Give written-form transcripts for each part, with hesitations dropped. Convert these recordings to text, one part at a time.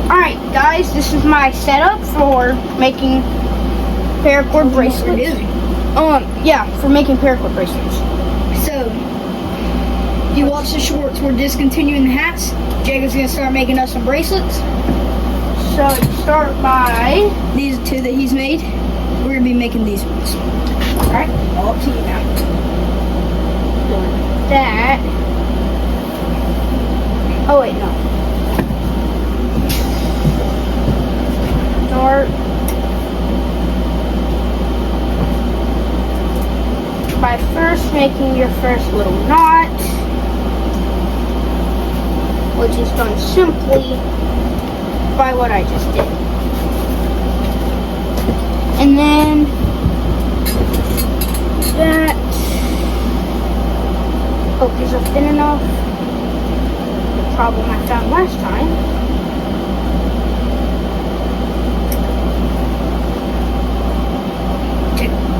Alright guys, this is my setup for making paracord bracelets. Yeah, for making paracord bracelets. So, if you watch the shorts, we're discontinuing the hats. Jacob's gonna start making us some bracelets. So you start by These are two that he's made. We're gonna be making these ones. alright, All up to you now. doing that. Oh wait, no. Start by first making your first little knot, which is done simply by what I just did. And then that, hope these are thin enough. The problem I found last time.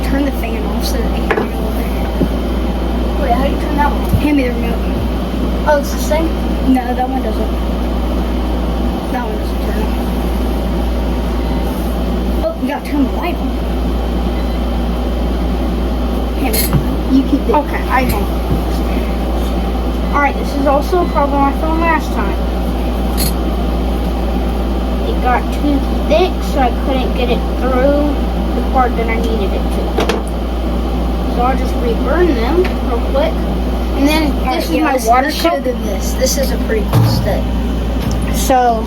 Turn the fan off so that we can hear you a little bit. Wait, how do you turn that one? Hand me the remote. Oh, it's the same? No, that one doesn't. That one doesn't turn on. Oh, you gotta turn the light on. Hand me. You keep it. Okay, I know. Alright, this is also a problem I found last time. It got too thick, so I couldn't get it through the part that I needed it to. So I'll just reburn them real quick. And then this is my water show cup. them this. This is a pretty cool step. So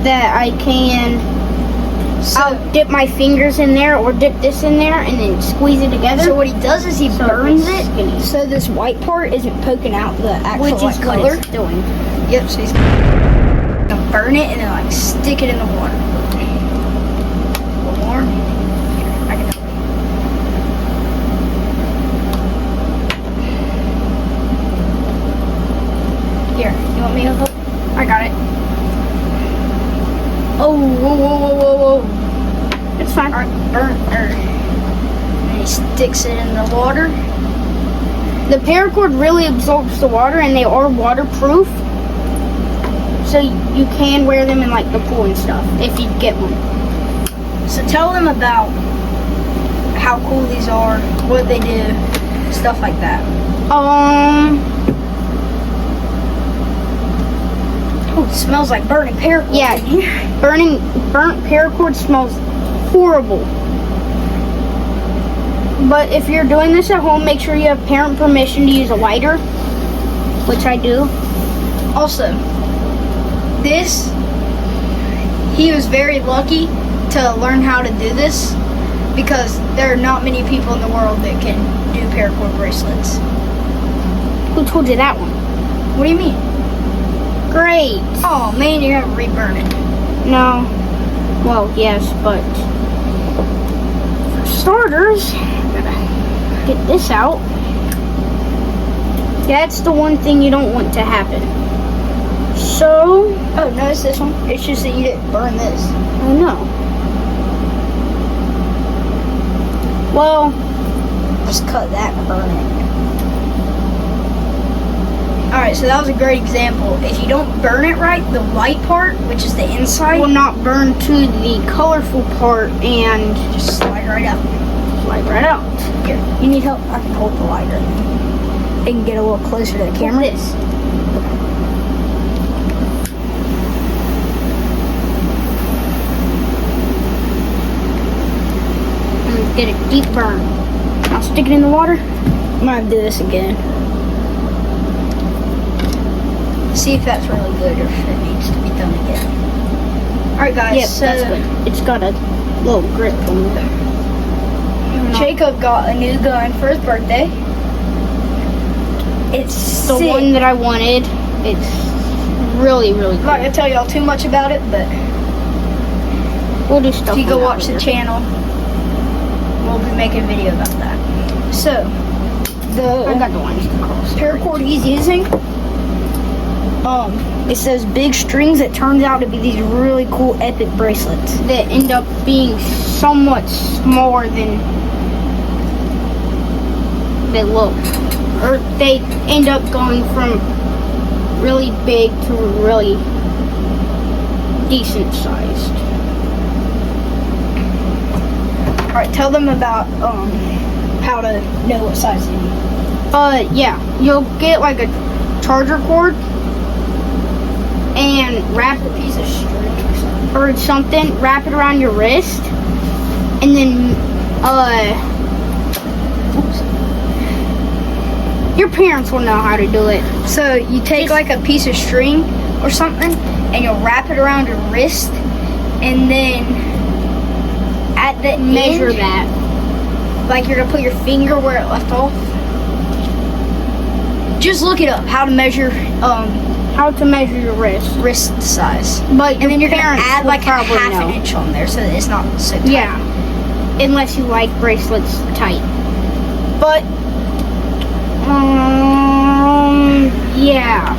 that I can, I'll dip my fingers in there or dip this in there and then squeeze it together. So what he does is he So burns it's it, skinny. so this white part isn't poking out the actual Which is like, what color. it's doing. Yep, so he's gonna burn it and then like stick it in the water. One more. Here, I can help you. Here, you want me to help? I got it. Oh, whoa, whoa, whoa, whoa, whoa. It's fine. Burn. And he sticks it in the water. The paracord really absorbs the water, and they are waterproof. So you can wear them in like the pool and stuff if you get one. So tell them about how cool these are, what they do, stuff like that. Oh, it smells like burning paracord. Yeah, burnt paracord smells horrible. But if you're doing this at home, make sure you have parent permission to use a lighter, which I do. Also, this, he was very lucky to learn how to do this because there are not many people in the world that can do paracord bracelets. Who told you that one? What do you mean? Great. Oh man, you're gonna reburn it. No. Well, yes, but for starters, gotta get this out. That's the one thing you don't want to happen. So, Oh no, it's this one. It's just that you didn't burn this. oh no. Well, Just cut that and burn it. Alright, so that was a great example. If you don't burn it right, the white part, which is the inside, will not burn to the colorful part and just slide right out. slide right out. Here, you need help? I can hold the lighter. It can get a little closer to the camera. This. And get a deep burn. I'll stick it in the water. I'm gonna do this again. See if that's really good or if it needs to be done again. Alright guys, Yep, so that's good. It's got a little grip on it. Jacob got a new gun for his birthday. It's The sick. one that I wanted. It's really, really I'm not cool. gonna tell y'all too much about it, but We'll do stuff if you go on that watch the later. channel, we'll be making a video about that. So, I got the the ones to cross. paracord he's using, it's those big strings that turns out to be these really cool epic bracelets. That end up being somewhat smaller than they look. Or they end up going from really big to really decent sized. All right, tell them about how to know what size you need. Yeah, you'll get like a charger cord and wrap A piece of string or something, wrap it around your wrist, and then your parents will know how to do it. So you take like a piece of string or something, and you'll wrap it around your wrist, and then at the Measure end, that. like you're gonna put your finger where it left off. Just look it up, how to measure How to measure your wrist size. But And then you're gonna parents add will like a probably half know. an inch on there so that it's not so tight. Yeah, unless you like bracelets tight. But yeah.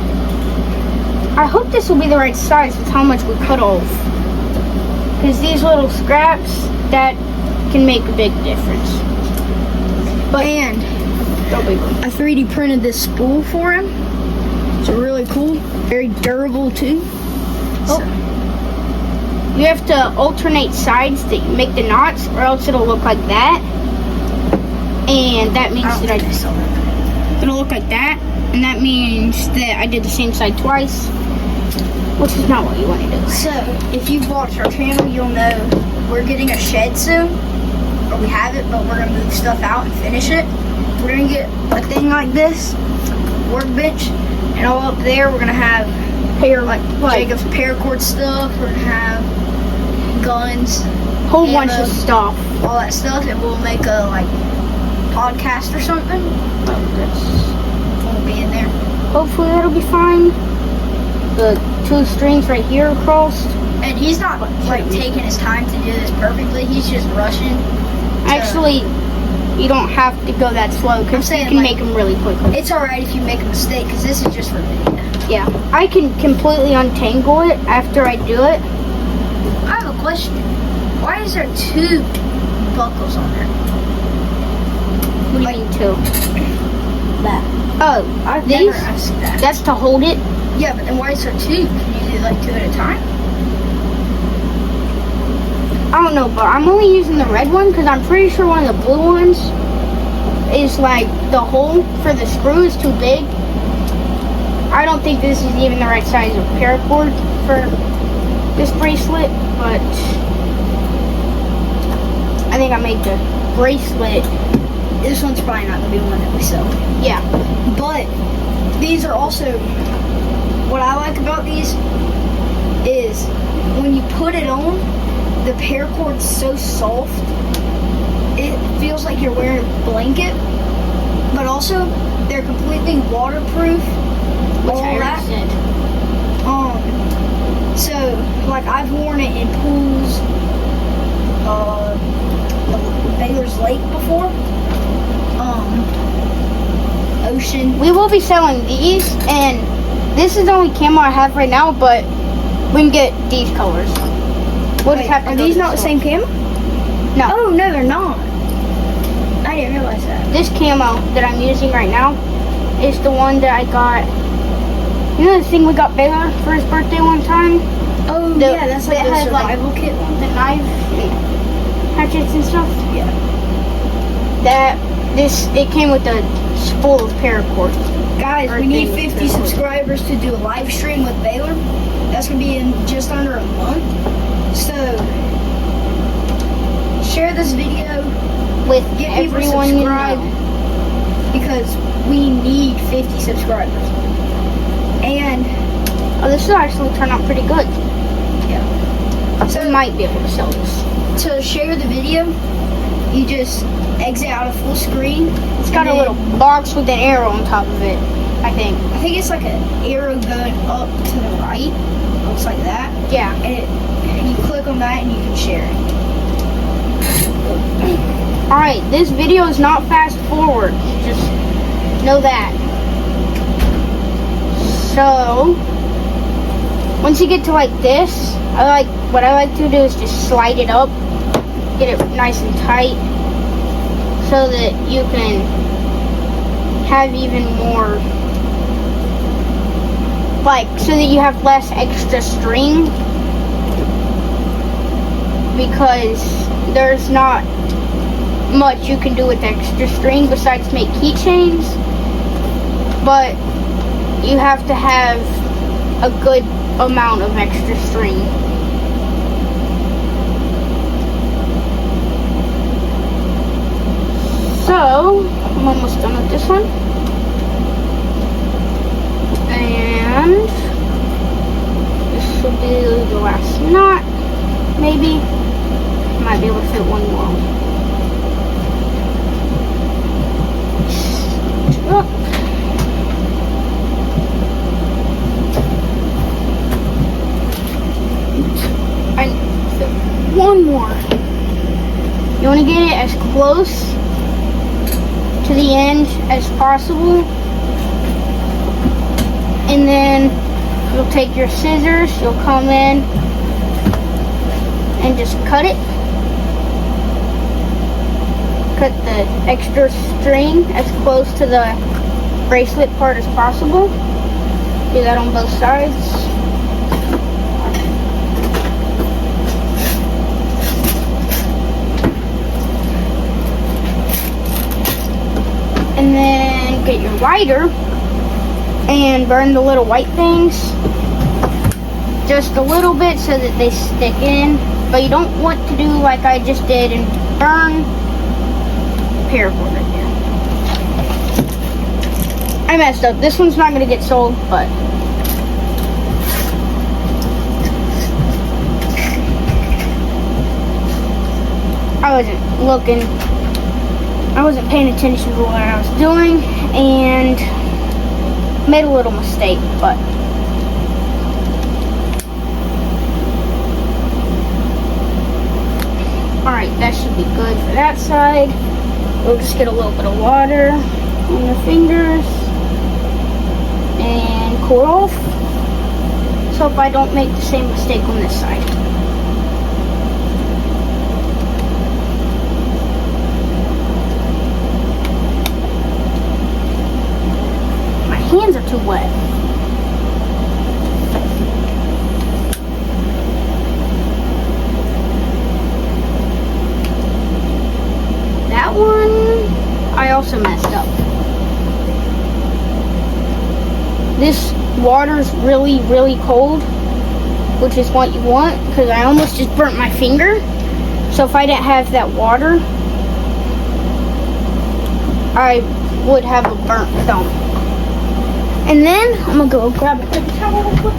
I hope this will be the right size with how much we cut off. Because these little scraps, that can make a big difference. And I 3D printed this spool for him. It's really cool, very durable too. Oh. You have to alternate sides that you make the knots, or else it'll look like that. And that means that it'll look like that, and that means that I did the same side twice, which is not what you want to do. So, if you've watched our channel, you'll know we're getting a shed soon, or we have it, but we're gonna move stuff out and finish it. We're gonna get a thing like this, workbench, and all up there we're gonna have like Jacob's paracord stuff. We're gonna have guns, Whole bunch ammo, of stuff. all that stuff, and we'll make a like podcast or something. We'll be in there. Hopefully that'll be fine. The 2 strings right here across. And he's not like taking his time to do this perfectly. He's just rushing. Actually, you don't have to go that slow I'm because you saying, can like, make them really quickly. It's alright if you make a mistake because this is just for video. Yeah, I can completely untangle it after I do it. I have a question. Why is there 2 buckles on there? What do you mean 2? That. Oh, I've these? never asked that. That's to hold it. Yeah, but then why is there 2? Can you do like 2 at a time? I don't know, but I'm only using the red one because I'm pretty sure one of the blue ones is like the hole for the screw is too big. I don't think this is even the right size of paracord for this bracelet, but I think I made the bracelet. This one's probably not going to be one that we sell. Yeah. But these are also, what I like about these is when you put it on, the paracord's so soft, it feels like you're wearing a blanket, but also they're completely waterproof. Which all I that. already said. So like I've worn it in pools, Baylor's Lake before, ocean. We will be selling these, and this is the only camo I have right now, but we can get these colors. We'll just have to Are go these to not the store. same camo? No. Oh no, they're not. I didn't realize that. This camo that I'm using right now is the one that I got. You know the thing we got Baylor for his birthday one time? Oh The- yeah, that's like that the has, like, survival kit one. The knife and hatchets and stuff. Yeah. It came with a spool of paracord. Guys, Or we need thing with 50 paracord. subscribers to do a live stream with Baylor. That's gonna be in just under a month. So share this video, With get people to everyone you subscribe know. because we need 50 subscribers. And Oh, this will actually turn out pretty good. yeah. So we might be able to sell this. To share the video, you just exit out of full screen. It's got a little box with an arrow on top of it, I think. I think it's like an arrow going up to the right. Looks like that. Yeah. And you click on that and you can share it. Alright, this video is not fast forward. Just know that. So, once you get to like this, what I like to do is just slide it up, get it nice and tight, so that you can have even more, so that you have less extra string because there's not much you can do with extra string besides make keychains, but you have to have a good amount of extra string. So I'm almost done with this one, and this should be the last knot. Maybe might be able to fit one more. Up. I fit one more. You want to get it as close to the end as possible, and then you'll take your scissors, you'll come in and just cut it. Cut the extra string as close to the bracelet part as possible. Do that on both sides. And then get your lighter and burn the little white things just a little bit so that they stick in, but you don't want to do like I just did and burn paracord right there. I messed up. This one's not gonna get sold, but I wasn't paying attention to what I was doing and made a little mistake, but alright, that should be good for that side. We'll just get a little bit of water on your fingers and cool off, so if I don't make the same mistake on this side. My hands are too wet. That one I also messed up. This water's really, really cold, which is what you want, because I almost just burnt my finger. So if I didn't have that water, I would have a burnt thumb. And then I'm gonna go grab a paper towel real quick.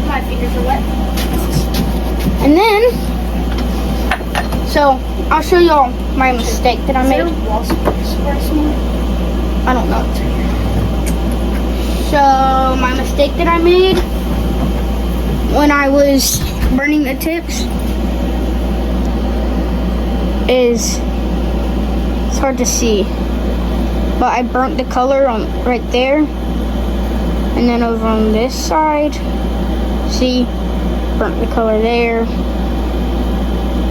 My fingers are wet. And then, so I'll show y'all my mistake that I made. I don't know. So my mistake that I made when I was burning the tips is, it's hard to see, but I burnt the color on right there, and then over on this side, see, burnt the color there,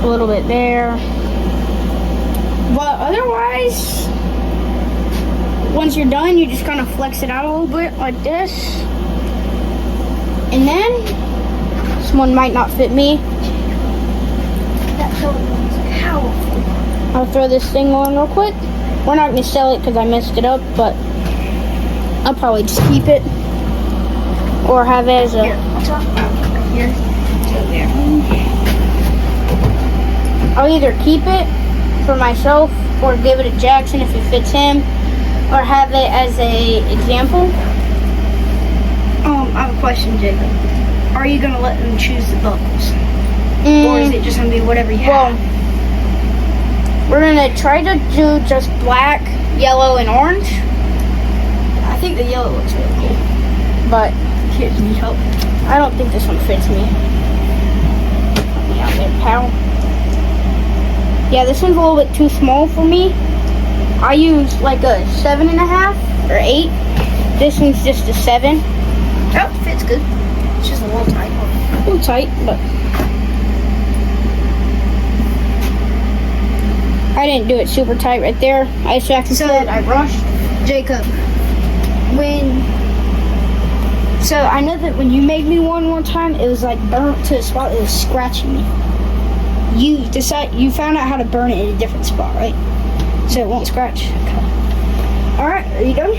a little bit there, but otherwise, once you're done, you just kind of flex it out a little bit like this. And then, this one might not fit me. That color is powerful. I'll throw this thing on real quick. We're not going to sell it because I messed it up, but I'll probably just keep it. Or have it as a... Here, I'll talk about it right here. So there. I'll either keep it for myself or give it to Jackson if it fits him. Or have it as a example. I have a question, Jacob. Are you gonna let them choose the buckles, or is it just gonna be whatever you have? We're gonna try to do just black, yellow, and orange. I think the yellow looks really cool. But Kids need help. I don't think this one fits me. Help me out there, pal. Yeah, this one's a little bit too small for me. I use like a 7.5 or 8. This one's just a 7. Oh, fits good. It's just a little tight. A little tight, but I didn't do it super tight right there. As Jackson said, I rushed. Jacob, So I know that when you made me one time, it was like burnt to a spot. It was scratching me. You found out how to burn it in a different spot, right? So it won't scratch. Okay. All right, are you done?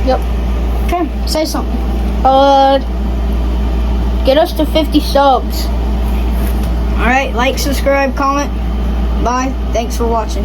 Yep. Okay, say something. Get us to 50 subs. All right, like, subscribe, comment. Bye. Thanks for watching.